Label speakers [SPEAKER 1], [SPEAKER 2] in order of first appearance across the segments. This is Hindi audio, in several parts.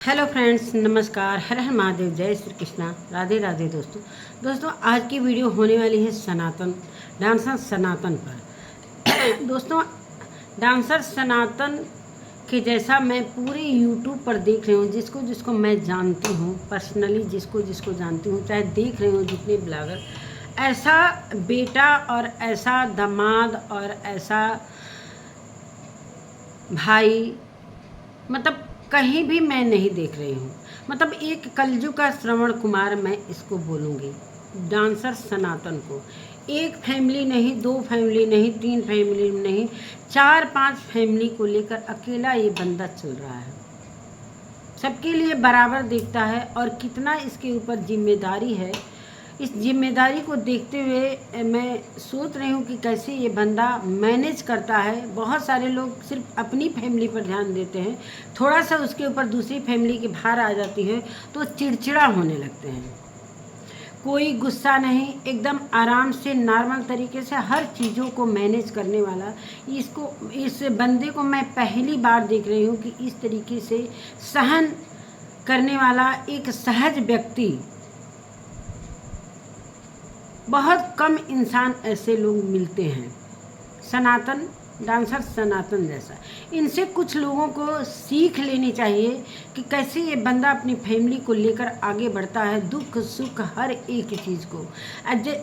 [SPEAKER 1] हेलो फ्रेंड्स, नमस्कार। हर हर महादेव, जय श्री कृष्णा, राधे राधे। दोस्तों आज की वीडियो होने वाली है सनातन डांसर सनातन पर। दोस्तों, डांसर सनातन के जैसा मैं पूरे यूट्यूब पर देख रही हूँ, जिसको जिसको मैं जानती हूँ पर्सनली, जिसको जिसको जानती हूँ, चाहे देख रही हूँ जितने ब्लॉगर, ऐसा बेटा और ऐसा दामाद और ऐसा भाई मतलब कहीं भी मैं नहीं देख रही हूँ। मतलब एक कलयुग का श्रवण कुमार मैं इसको बोलूँगी, डांसर सनातन को। एक फैमिली नहीं, दो फैमिली नहीं, तीन फैमिली नहीं, 4-5 फैमिली को लेकर अकेला ये बंदा चल रहा है। सबके लिए बराबर देखता है और कितना इसके ऊपर जिम्मेदारी है। इस जिम्मेदारी को देखते हुए मैं सोच रही हूँ कि कैसे ये बंदा मैनेज करता है। बहुत सारे लोग सिर्फ अपनी फैमिली पर ध्यान देते हैं, थोड़ा सा उसके ऊपर दूसरी फैमिली की भार आ जाती है तो चिड़चिड़ा होने लगते हैं। कोई गुस्सा नहीं, एकदम आराम से नॉर्मल तरीके से हर चीज़ों को मैनेज करने वाला इस बंदे को मैं पहली बार देख रही हूँ कि इस तरीके से सहन करने वाला एक सहज व्यक्ति। बहुत कम इंसान ऐसे लोग मिलते हैं, सनातन डांसर सनातन जैसा। इनसे कुछ लोगों को सीख लेनी चाहिए कि कैसे ये बंदा अपनी फैमिली को लेकर आगे बढ़ता है, दुख सुख हर एक चीज़ को।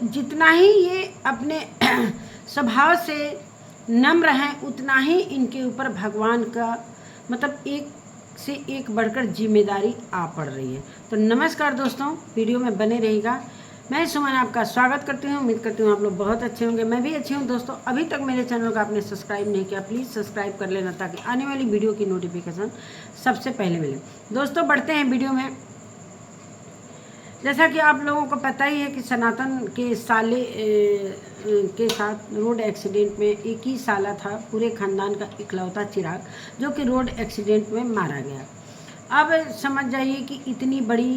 [SPEAKER 1] जितना ही ये अपने स्वभाव से नम्र हैं, उतना ही इनके ऊपर भगवान का मतलब एक से एक बढ़कर जिम्मेदारी आ पड़ रही है। तो नमस्कार दोस्तों, वीडियो में बने रहिएगा। मैं सुमन आपका स्वागत करती हूँ। उम्मीद करती हूँ आप लोग बहुत अच्छे होंगे, मैं भी अच्छी हूँ। दोस्तों, अभी तक मेरे चैनल को आपने सब्सक्राइब नहीं किया, प्लीज़ सब्सक्राइब कर लेना ताकि आने वाली वीडियो की नोटिफिकेशन सबसे पहले मिले। दोस्तों, बढ़ते हैं वीडियो में। जैसा कि आप लोगों को पता ही है कि सनातन के साले के साथ रोड एक्सीडेंट में एक ही साला था, पूरे ख़ानदान का इकलौता चिराग, जो कि रोड एक्सीडेंट में मारा गया। अब समझ जाइए कि इतनी बड़ी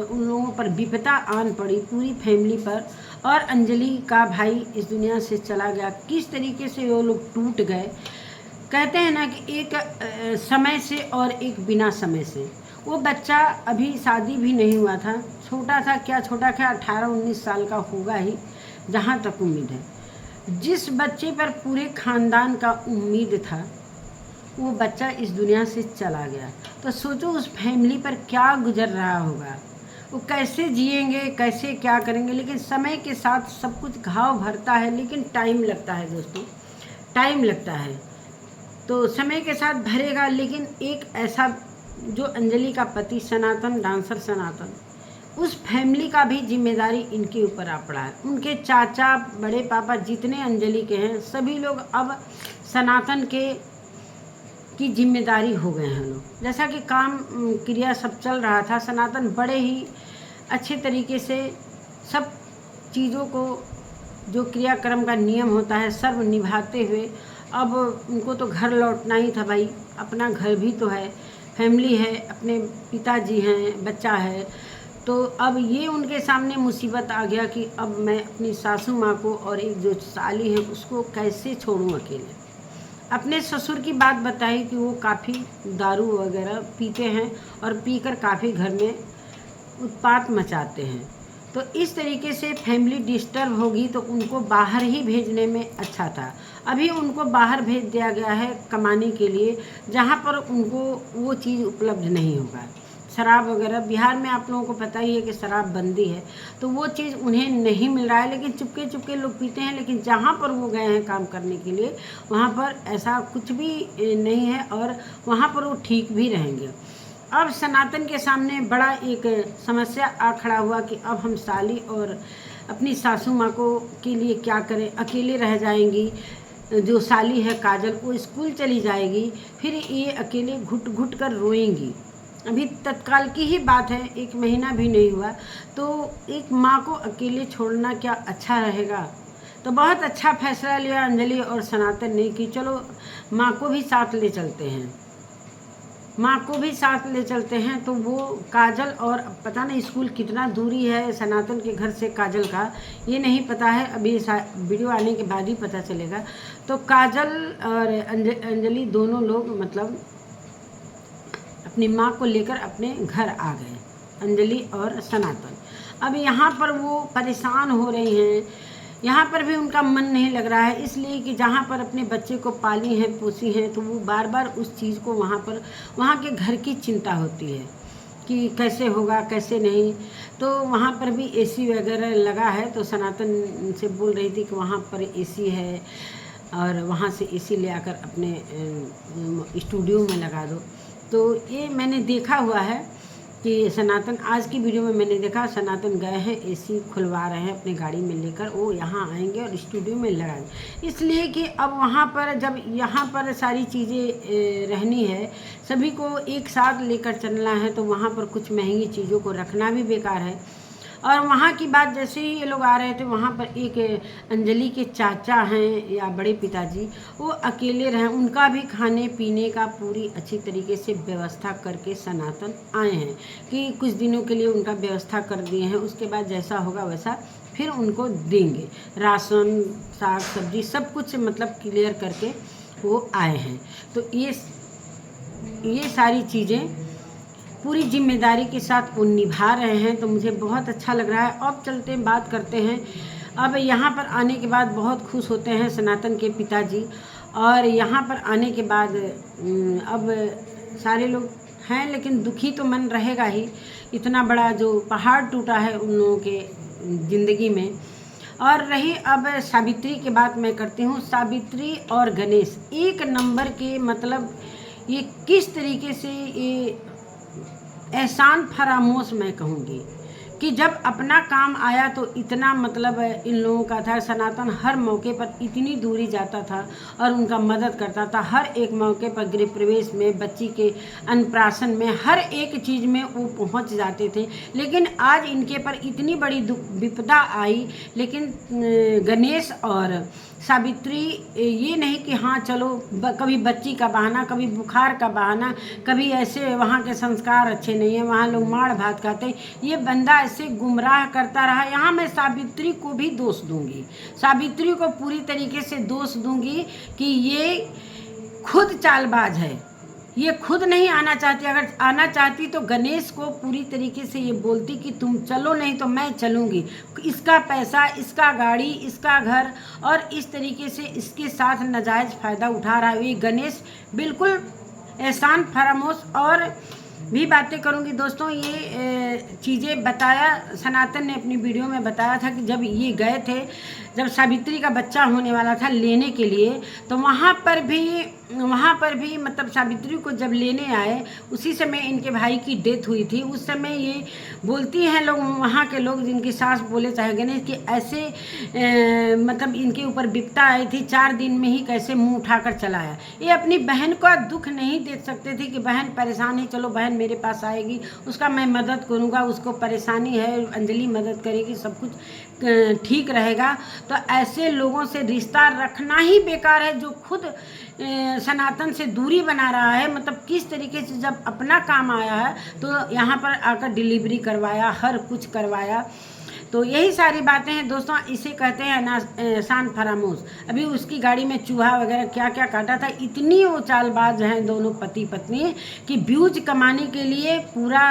[SPEAKER 1] उन लोगों पर विपदा आन पड़ी, पूरी फैमिली पर। और अंजलि का भाई इस दुनिया से चला गया। किस तरीके से वो लोग टूट गए। कहते हैं ना कि एक समय से और एक बिना समय से। वो बच्चा अभी शादी भी नहीं हुआ था, छोटा था, क्या छोटा क्या 18-19 साल का होगा ही, जहाँ तक उम्मीद है। जिस बच्चे पर पूरे ख़ानदान का उम्मीद था, वो बच्चा इस दुनिया से चला गया। तो सोचो उस फैमिली पर क्या गुजर रहा होगा, वो कैसे जिएंगे, कैसे क्या करेंगे। लेकिन समय के साथ सब कुछ घाव भरता है, लेकिन टाइम लगता है दोस्तों, टाइम लगता है। तो समय के साथ भरेगा। लेकिन एक ऐसा जो अंजलि का पति सनातन डांसर सनातन, उस फैमिली का भी जिम्मेदारी इनके ऊपर आ पड़ा है। उनके चाचा, बड़े पापा, जितने अंजलि के हैं, सभी लोग अब सनातन की जिम्मेदारी हो गए हैं लोग। जैसा कि काम क्रिया सब चल रहा था, सनातन बड़े ही अच्छे तरीके से सब चीज़ों को, जो क्रियाक्रम का नियम होता है, सर्व निभाते हुए अब उनको तो घर लौटना ही था भाई। अपना घर भी तो है, फैमिली है, अपने पिताजी हैं, बच्चा है। तो अब ये उनके सामने मुसीबत आ गया कि अब मैं अपनी सासू माँ को और एक जो साली है उसको कैसे छोड़ूं अकेले। अपने ससुर की बात बताई कि वो काफ़ी दारू वगैरह पीते हैं और पीकर काफ़ी घर में उत्पात मचाते हैं। तो इस तरीके से फैमिली डिस्टर्ब होगी तो उनको बाहर ही भेजने में अच्छा था। अभी उनको बाहर भेज दिया गया है कमाने के लिए, जहाँ पर उनको वो चीज़ उपलब्ध नहीं होगा। शराब वगैरह बिहार में आप लोगों को पता ही है कि शराब बंदी है, तो वो चीज़ उन्हें नहीं मिल रहा है। लेकिन चुपके चुपके लोग पीते हैं। लेकिन जहाँ पर वो गए हैं काम करने के लिए, वहाँ पर ऐसा कुछ भी नहीं है और वहाँ पर वो ठीक भी रहेंगे। अब सनातन के सामने बड़ा एक समस्या आ खड़ा हुआ कि अब हम साली और अपनी सासू माँ को के लिए क्या करें। अकेले रह जाएंगी। जो साली है काजल, वो स्कूल चली जाएगी, फिर ये अकेले घुट घुट कर रोएंगी। अभी तत्काल की ही बात है, 1 महीना भी नहीं हुआ। तो एक माँ को अकेले छोड़ना क्या अच्छा रहेगा। तो बहुत अच्छा फैसला लिया अंजलि और सनातन ने कि चलो माँ को भी साथ ले चलते हैं, माँ को भी साथ ले चलते हैं। तो वो काजल, और पता नहीं स्कूल कितना दूरी है सनातन के घर से काजल का, ये नहीं पता है, अभी वीडियो आने के बाद ही पता चलेगा। तो काजल और अंजलि दोनों लोग मतलब अपनी माँ को लेकर अपने घर आ गए, अंजलि और सनातन। अब यहाँ पर वो परेशान हो रही हैं, यहाँ पर भी उनका मन नहीं लग रहा है, इसलिए कि जहाँ पर अपने बच्चे को पाली हैं पोसी हैं तो वो बार बार उस चीज़ को वहाँ के घर की चिंता होती है कि कैसे होगा कैसे नहीं। तो वहाँ पर भी एसी वगैरह लगा है, तो सनातन से बोल रही थी कि वहाँ पर एसी है और वहाँ से एसी ले आकर अपने स्टूडियो में लगा दो। तो ये मैंने देखा हुआ है कि सनातन, आज की वीडियो में मैंने देखा सनातन गए हैं एसी खुलवा रहे हैं अपनी गाड़ी में लेकर, वो यहाँ आएंगे और स्टूडियो में लगाएंगे। इसलिए कि अब वहाँ पर जब यहाँ पर सारी चीज़ें रहनी है, सभी को एक साथ लेकर चलना है, तो वहाँ पर कुछ महंगी चीज़ों को रखना भी बेकार है। और वहाँ की बात, जैसे ही ये लोग आ रहे थे वहाँ पर एक अंजलि के चाचा हैं या बड़े पिताजी, वो अकेले रहे, उनका भी खाने पीने का पूरी अच्छी तरीके से व्यवस्था करके सनातन आए हैं कि कुछ दिनों के लिए उनका व्यवस्था कर दिए हैं, उसके बाद जैसा होगा वैसा फिर उनको देंगे। राशन साग सब्जी सब कुछ मतलब क्लियर करके वो आए हैं। तो ये सारी चीज़ें पूरी जिम्मेदारी के साथ वो निभा रहे हैं, तो मुझे बहुत अच्छा लग रहा है। अब चलते हैं, बात करते हैं। अब यहाँ पर आने के बाद बहुत खुश होते हैं सनातन के पिताजी, और यहाँ पर आने के बाद अब सारे लोग हैं, लेकिन दुखी तो मन रहेगा ही। इतना बड़ा जो पहाड़ टूटा है उन लोगों के ज़िंदगी में। और रही अब सावित्री की बात मैं करती हूँ। सावित्री और गणेश एक नंबर के, मतलब ये किस तरीके से ये एहसान फरामोश मैं कहूँगी कि जब अपना काम आया तो इतना मतलब इन लोगों का था। सनातन हर मौके पर इतनी दूरी जाता था और उनका मदद करता था, हर एक मौके पर गृह प्रवेश में, बच्ची के अन्नप्राशन में, हर एक चीज़ में वो पहुंच जाते थे। लेकिन आज इनके पर इतनी बड़ी विपदा आई, लेकिन गणेश और सावित्री ये नहीं कि हाँ चलो कभी बच्ची का बहाना, कभी बुखार का बहाना, कभी ऐसे वहाँ के संस्कार अच्छे नहीं हैं, वहाँ लोग माड़ भात खाते हैं, ये बंदा ऐसे गुमराह करता रहा। यहाँ मैं सावित्री को भी दोष दूंगी, सावित्री को पूरी तरीके से दोष दूंगी कि ये खुद चालबाज है, ये खुद नहीं आना चाहती। अगर आना चाहती तो गणेश को पूरी तरीके से ये बोलती कि तुम चलो, नहीं तो मैं चलूँगी। इसका पैसा, इसका गाड़ी, इसका घर, और इस तरीके से इसके साथ नाजायज़ फ़ायदा उठा रहा है ये गणेश। बिल्कुल एहसान फरामोश। और भी बातें करूंगी दोस्तों। ये चीज़ें बताया सनातन ने अपनी वीडियो में बताया था कि जब ये गए थे, जब सावित्री का बच्चा होने वाला था लेने के लिए, तो वहाँ पर भी मतलब सावित्री को जब लेने आए उसी समय इनके भाई की डेथ हुई थी। उस समय ये बोलती हैं लोग, वहाँ के लोग जिनकी सास बोले चाहे गणेश, कि ऐसे मतलब इनके ऊपर विपदा आई थी, 4 दिन में ही कैसे मुंह उठाकर चलाया। ये अपनी बहन का दुख नहीं देख सकते थे कि बहन परेशान है, चलो बहन मेरे पास आएगी, उसका मैं मदद करूँगा, उसको परेशानी है, अंजलि मदद करेगी, सब कुछ ठीक रहेगा। तो ऐसे लोगों से रिश्ता रखना ही बेकार है, जो खुद सनातन से दूरी बना रहा है। मतलब किस तरीके से जब अपना काम आया है तो यहाँ पर आकर डिलीवरी करवाया, हर कुछ करवाया। तो यही सारी बातें हैं दोस्तों, इसे कहते हैं एहसान फरामोश। अभी उसकी गाड़ी में चूहा वगैरह क्या क्या काटा था। इतनी वो चालबाज हैं दोनों पति पत्नी कि व्यूज कमाने के लिए पूरा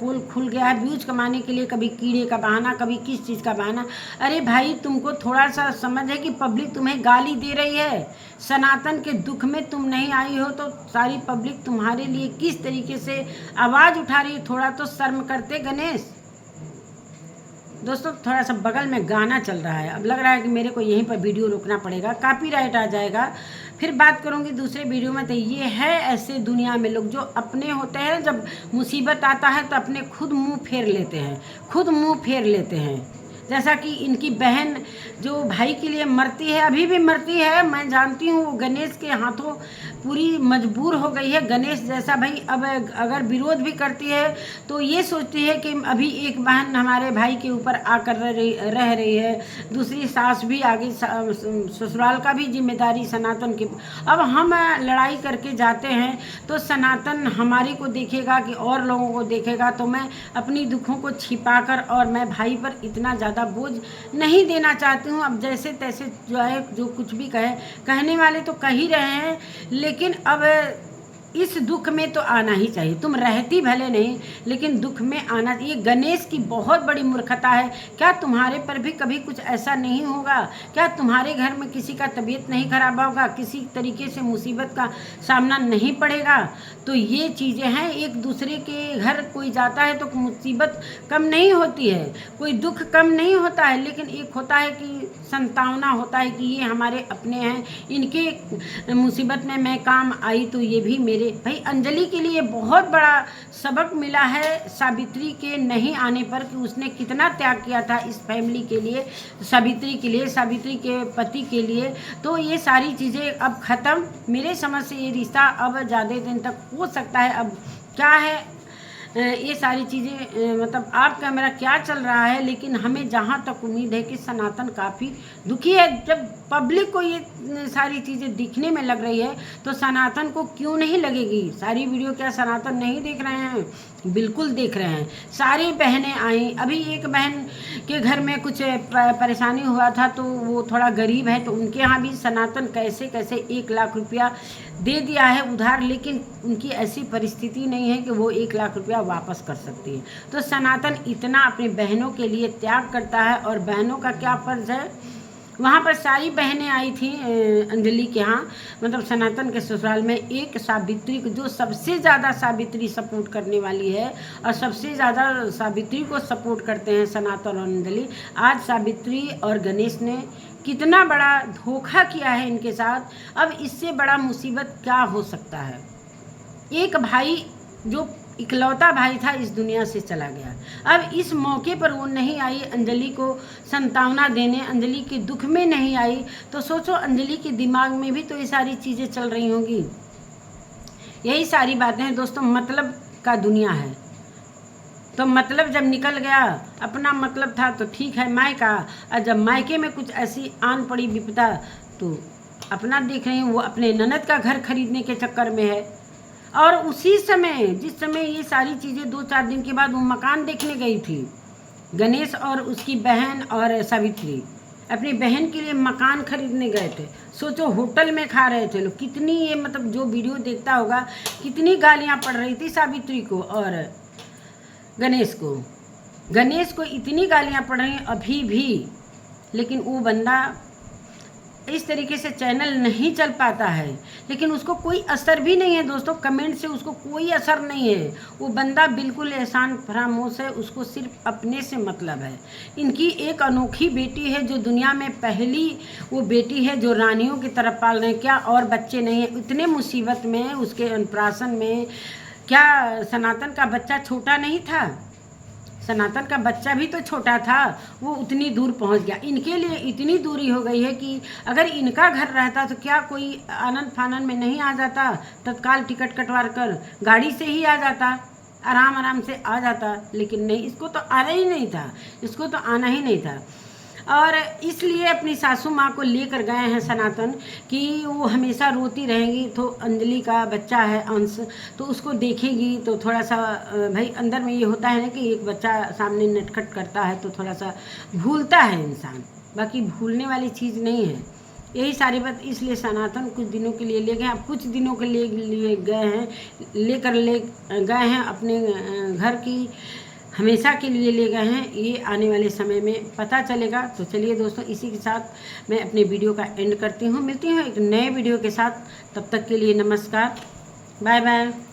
[SPEAKER 1] पोल खुल गया है। व्यूज कमाने के लिए कभी कीड़े का बहाना, कभी किस चीज़ का बहाना। अरे भाई, तुमको थोड़ा सा समझ है कि पब्लिक तुम्हें गाली दे रही है। सनातन के दुख में तुम नहीं आई हो तो सारी पब्लिक तुम्हारे लिए किस तरीके से आवाज़ उठा रही है। थोड़ा तो शर्म करते गणेश। दोस्तों थोड़ा सा बगल में गाना चल रहा है, अब लग रहा है कि मेरे को यहीं पर वीडियो रोकना पड़ेगा, कॉपीराइट आ जाएगा। फिर बात करूंगी दूसरे वीडियो में। तो ये है ऐसे दुनिया में लोग जो अपने होते हैं, जब मुसीबत आता है तो अपने खुद मुंह फेर लेते हैं, खुद मुंह फेर लेते हैं। जैसा कि इनकी बहन जो भाई के लिए मरती है, अभी भी मरती है, मैं जानती हूँ, वो गणेश के हाथों पूरी मजबूर हो गई है। गणेश जैसा भाई अब अगर विरोध भी करती है तो ये सोचती है कि अभी एक बहन हमारे भाई के ऊपर आकर रह रही है, दूसरी सास भी आगे, ससुराल का भी जिम्मेदारी सनातन की। अब हम लड़ाई करके जाते हैं तो सनातन हमारी को देखेगा कि और लोगों को देखेगा। तो मैं अपनी दुखों को छिपाकर और मैं भाई पर इतना ज़्यादा बोझ नहीं देना चाहती हूँ। अब जैसे तैसे जो है, जो कुछ भी कहने वाले तो कह ही रहे हैं, लेकिन अब इस दुख में तो आना ही चाहिए। तुम रहती भले नहीं, लेकिन दुख में आना। ये गणेश की बहुत बड़ी मूर्खता है। क्या तुम्हारे पर भी कभी कुछ ऐसा नहीं होगा? क्या तुम्हारे घर में किसी का तबीयत नहीं खराब होगा, किसी तरीके से मुसीबत का सामना नहीं पड़ेगा? तो ये चीज़ें हैं, एक दूसरे के घर कोई जाता है तो मुसीबत कम नहीं होती है, कोई दुख कम नहीं होता है, लेकिन एक होता है कि संतावना होता है कि ये हमारे अपने हैं, इनके मुसीबत में मैं काम आई तो ये भी मेरे। भाई अंजलि के लिए बहुत बड़ा सबक मिला है सावित्री के नहीं आने पर, कि उसने कितना त्याग किया था इस फैमिली के लिए, सावित्री के लिए, सावित्री के पति के लिए। तो ये सारी चीज़ें अब ख़त्म। मेरे समझ से ये रिश्ता अब ज़्यादा दिन तक हो सकता है। अब क्या है ये सारी चीज़ें, मतलब आपका मेरा क्या चल रहा है, लेकिन हमें जहाँ तक उम्मीद है कि सनातन काफ़ी दुखी है। जब पब्लिक को ये सारी चीज़ें दिखने में लग रही है तो सनातन को क्यों नहीं लगेगी? सारी वीडियो क्या सनातन नहीं देख रहे हैं? बिल्कुल देख रहे हैं। सारी बहनें आई। अभी एक बहन के घर में कुछ परेशानी हुआ था, तो वो थोड़ा गरीब है, तो उनके यहाँ भी सनातन कैसे कैसे 1 लाख रुपया दे दिया है उधार, लेकिन उनकी ऐसी परिस्थिति नहीं है कि वो 1 लाख रुपया वापस कर सकती है। तो सनातन इतना अपनी बहनों के लिए त्याग करता है। और बहनों का क्या फर्ज है? वहाँ पर सारी बहनें आई थी अंजलि के यहाँ, मतलब सनातन के ससुराल में। एक सावित्री को, जो सबसे ज़्यादा सावित्री सपोर्ट करने वाली है और सबसे ज़्यादा सावित्री को सपोर्ट करते हैं सनातन और अंजलि, आज सावित्री और गणेश ने कितना बड़ा धोखा किया है इनके साथ। अब इससे बड़ा मुसीबत क्या हो सकता है? एक भाई जो इकलौता भाई था इस दुनिया से चला गया। अब इस मौके पर वो नहीं आई अंजलि को संतावना देने, अंजलि के दुख में नहीं आई, तो सोचो अंजलि के दिमाग में भी तो ये सारी चीज़ें चल रही होंगी। यही सारी बातें हैं दोस्तों, मतलब का दुनिया है। तो मतलब जब निकल गया, अपना मतलब था तो ठीक है मायका, और जब मायके में कुछ ऐसी आन पड़ी विपदा, तो अपना देख रही हूँ वो अपने ननद का घर खरीदने के चक्कर में है। और उसी समय, जिस समय ये सारी चीज़ें 2-4 दिन के बाद वो मकान देखने गई थी, गणेश और उसकी बहन और सावित्री अपनी बहन के लिए मकान खरीदने गए थे। सोचो होटल में खा रहे थे लोग। कितनी ये, मतलब जो वीडियो देखता होगा, कितनी गालियाँ पड़ रही थी सावित्री को और गणेश को। गणेश को इतनी गालियाँ पड़ रही हैं अभी भी, लेकिन वो बंदा इस तरीके से चैनल नहीं चल पाता है। लेकिन उसको कोई असर भी नहीं है दोस्तों, कमेंट से उसको कोई असर नहीं है। वो बंदा बिल्कुल एहसान फरामोश है, उसको सिर्फ अपने से मतलब है। इनकी एक अनोखी बेटी है जो दुनिया में पहली वो बेटी है जो रानियों की तरफ पाल रहे हैं। क्या और बच्चे नहीं हैं? इतने मुसीबत में, उसके अन्नप्राशन में, क्या सनातन का बच्चा छोटा नहीं था? सनातन का बच्चा भी तो छोटा था, वो उतनी दूर पहुंच गया। इनके लिए इतनी दूरी हो गई है कि अगर इनका घर रहता तो क्या कोई आनंद फानन में नहीं आ जाता? तत्काल टिकट कटवा कर गाड़ी से ही आ जाता, आराम आराम से आ जाता। लेकिन नहीं, इसको तो आना ही नहीं था, इसको तो आना ही नहीं था। और इसलिए अपनी सासू माँ को लेकर गए हैं सनातन, कि वो हमेशा रोती रहेंगी। तो अंजलि का बच्चा है अंश, तो उसको देखेगी तो थोड़ा सा भाई अंदर में ये होता है ना कि एक बच्चा सामने नटखट करता है तो थोड़ा सा भूलता है इंसान, बाकी भूलने वाली चीज़ नहीं है। यही सारी बात, इसलिए सनातन कुछ दिनों के लिए ले गए। अब कुछ दिनों के लिए गए हैं, ले गए हैं अपने घर की, हमेशा के लिए ले गए हैं। ये आने वाले समय में पता चलेगा। तो चलिए दोस्तों, इसी के साथ मैं अपने वीडियो का एंड करती हूँ। मिलती हूँ एक नए वीडियो के साथ, तब तक के लिए नमस्कार, बाय बाय।